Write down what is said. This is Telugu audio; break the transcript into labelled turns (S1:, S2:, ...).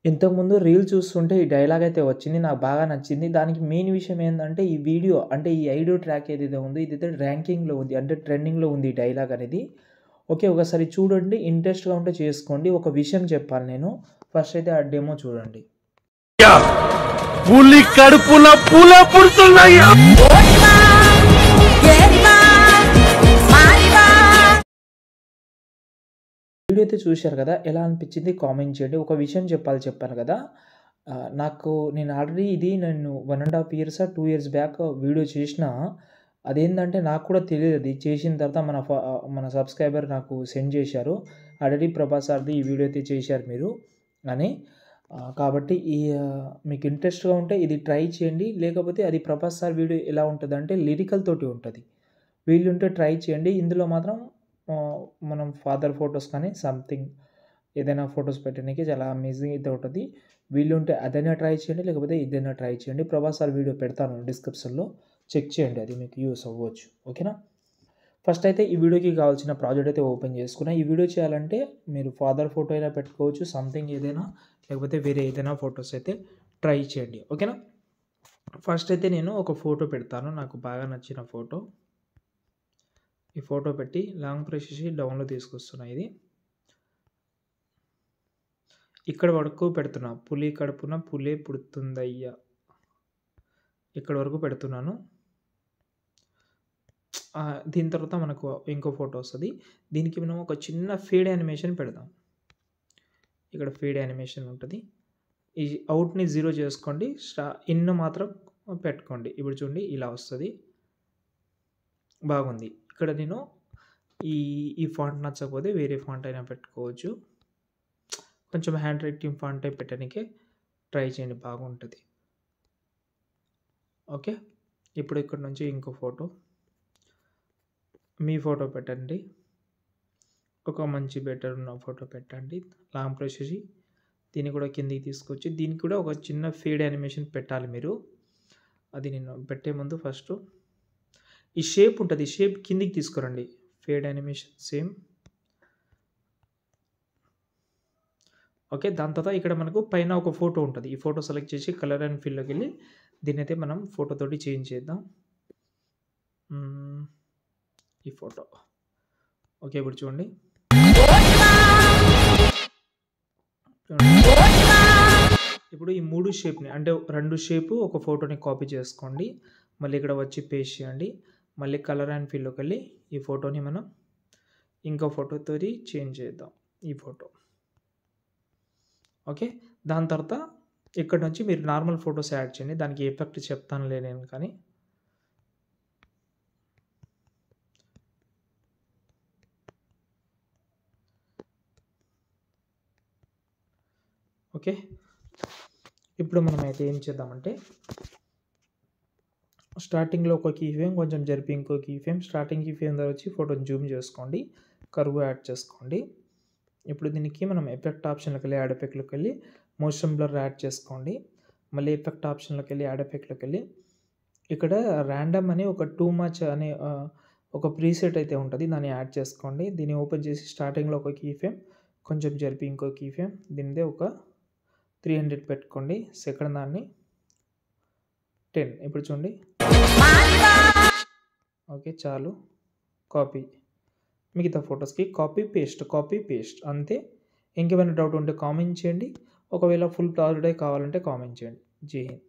S1: ఇంతకుముందు రీల్ చూస్తుంటే ఈ డైలాగ్ అయితే వచ్చింది. నాకు బాగా నచ్చింది. దానికి మెయిన్ విషయం ఏందంటే ఈ వీడియో అంటే ఈ ఐడియో ట్రాక్ ఏదైతే ఉందో ఇదైతే ర్యాంకింగ్‌లో ఉంది. అంటే ట్రెండింగ్‌లో ఉంది ఈ డైలాగ్ అనేది. ఓకే. ఒకసారి చూడండి. ఇంట్రెస్ట్‌గా ఉంటే చేసుకోండి. ఒక విషయం చెప్పాలి నేను. ఫస్ట్ అయితే ఆ డెమో చూడండి.
S2: పులి కడుపున పుల పుడుతున్నాయ్యా.
S1: వీడియో అయితే చూశారు కదా! ఎలా అనిపించింది కామెంట్ చేయండి. ఒక విషయం చెప్పాను కదా! నేను ఆల్రెడీ ఇది నేను 1 ½ ఇయర్సా, 2 ఇయర్స్ బ్యాక్ వీడియో చేసినా. అదేందంటే నాకు కూడా తెలియదది. చేసిన తర్వాత మన సబ్‌స్క్రైబర్ నాకు సెండ్ చేశారు. ఆల్రెడీ ప్రభాస్ సార్‌ది ఈ వీడియో అయితే చేశారు మీరు అని. కాబట్టి మీకు ఇంట్రెస్ట్‌గా ఉంటే ఇది ట్రై చేయండి. లేకపోతే అది ప్రభాస్ సార్ వీడియో ఎలా ఉంటదంటే లిరికల్ తోటి ఉంటది. వీలుంటే ట్రై చేయండి. ఇందులో మాత్రం మనం ఫాదర్ ఫోటోస్ కానీ సంథింగ్ ఏదైనా ఫోటోస్ పెట్టడానికి చాలా అమేజింగ్ అయితే ఉంటది. వీలుంటే అదైనా ట్రై చేయండి. లేకపోతే ఇదైనా ట్రై చేయండి. ప్రభాస్ సార్ వీడియో పెడతాను డిస్క్రిప్షన్‌లో. చెక్ చేయండి. అది మీకు యూజ్ అవ్వచ్చు. ఓకేనా? ఫస్ట్ అయితే ఈ వీడియోకి కావాల్సిన ప్రాజెక్ట్ అయితే ఓపెన్ చేసుకున్నా. ఈ వీడియో చేయాలంటే మీరు ఫాదర్ ఫోటో అయినా పెట్టుకోవచ్చు. సంథింగ్ ఏదైనా లేకపోతే వేరే ఏదైనా ఫోటోస్ అయితే ట్రై చేయండి. ఓకేనా? ఫస్ట్ అయితే నేను ఒక ఫోటో పెడతాను. నాకు బాగా నచ్చిన ఫోటో. ఈ ఫోటో పెట్టి లాంగ్ ప్రెస్ చేసి డౌన్‌లో తీసుకొస్తున్నా ఇది. ఇక్కడ వరకు పెడుతున్నా. పులి కడుపున పులే పుడుతుందయ్యా. ఇక్కడి వరకు పెడుతున్నాను. దీని తర్వాత మనకు ఇంకో ఫోటో వస్తది. దీనికి మనం ఒక చిన్న ఫేడ్ యానిమేషన్ పెడదాం. ఇక్కడ ఫేడ్ యానిమేషన్ ఉంటది. ఈ అవుట్‌ని 0 చేసుకోండి. ఇన్ మాత్రం పెట్టుకోండి. ఇప్పుడు చూడండి ఇలా వస్తది. బాగుంది. ఇక్కడ నేను ఈ ఫాంట్ నచ్చకపోతే వేరే ఫాంట్ అయినా పెట్టుకోవచ్చు. కొంచెం హ్యాండ్ రైటింగ్ ఫాంట్ టైప్ పెట్టడానికే ట్రై చేయండి. బాగుంటది. ఓకే. ఇప్పుడు ఇక్కడ నుంచి ఇంకో ఫోటో. మీ ఫోటో పెట్టండి. ఒక మంచి బెటర్ ఉన్న ఫోటో పెట్టండి. లాంగ్ ప్రెస్ చేసి దీన్ని కూడా కిందికి తీసుకొచ్చి దీనికి కూడా ఒక చిన్న ఫేడ్ యానిమేషన్ పెట్టాలి మీరు. అది నేను పెట్టే ముందు ఫస్ట్ ఈ షేప్ ఉంటది. ఈ షేప్ కిందికి తీసుకురండి. Fade animation same. ఓకే. దాని తర్వాత ఇక్కడ మనకు పైన ఒక ఫోటో ఉంటది. ఈ ఫోటో సెలెక్ట్ చేసి కలర్ అండ్ ఫిల్‌లోకి వెళ్ళి దీన్నైతే మనం ఫోటో తోటి చేంజ్ చేద్దాం. ఈ ఫోటో. ఓకే. ఇప్పుడు చూడండి. ఇప్పుడు ఈ 3 షేప్‌ని అంటే 2 షేపు ఒక ఫోటోని కాపీ చేసుకోండి. మళ్ళీ ఇక్కడ వచ్చి పేస్ట్ చేయండి. మళ్ళీ కలర్ అండ్ ఫిల్‌లోకి వెళ్ళి ఈ ఫోటోని మనం ఇంకో ఫోటోతోటి చేంజ్ చేద్దాం. ఈ ఫోటో. ఓకే. దాని తర్వాత ఇక్కడ నుంచి మీరు నార్మల్ ఫోటోస్ యాడ్ చేయండి. దానికి ఎఫెక్ట్ చెప్తానులే నేను కానీ. ఓకే. ఇప్పుడు మనమైతే ఏం చేద్దామంటే స్టార్టింగ్‌లో ఒక కీ ఫ్రేమ్ కొంచెం జరిపి ఇంకో key frame starting key frame దగ్గర వచ్చి ఫోటోని జూమ్ చేసుకోండి. కర్వ్ యాడ్ చేసుకోండి. ఇప్పుడు దీనికి మనం ఎఫెక్ట్ ఆప్షన్‌లోకి వెళ్ళి యాడ్ ఎఫెక్ట్‌లోకి వెళ్ళి మోషన్ బ్లర్ యాడ్ చేసుకోండి. మళ్ళీ ఎఫెక్ట్ ఆప్షన్‌లోకి వెళ్ళి యాడ్ ఎఫెక్ట్‌లోకి వెళ్ళి ఇక్కడ ర్యాండమ్ అని ఒక టూ మచ్ అనే ఒక ప్రీసెట్ అయితే ఉంటది. దాన్ని యాడ్ చేసుకోండి. దీన్ని ఓపెన్ చేసి స్టార్టింగ్‌లో ఒక కీ ఫ్రేమ్ కొంచెం జరిపి ఇంకో కీ ఫ్రేమ్ దీనిదే ఒక 300 పెట్టుకోండి. సెకండ్ దాన్ని 10. ఇప్పుడు చూడండి. ఓకే. చాలు. కాపీ. మిగతా ఫోటోస్‌కి కాపీ పేస్ట్ అంతే. ఇంకేమైనా డౌట్ ఉంటే కామెంట్ చేయండి. ఒకవేళ ఫుల్ ప్రాజెక్టే కావాలంటే కామెంట్ చేయండి. జై హింద్.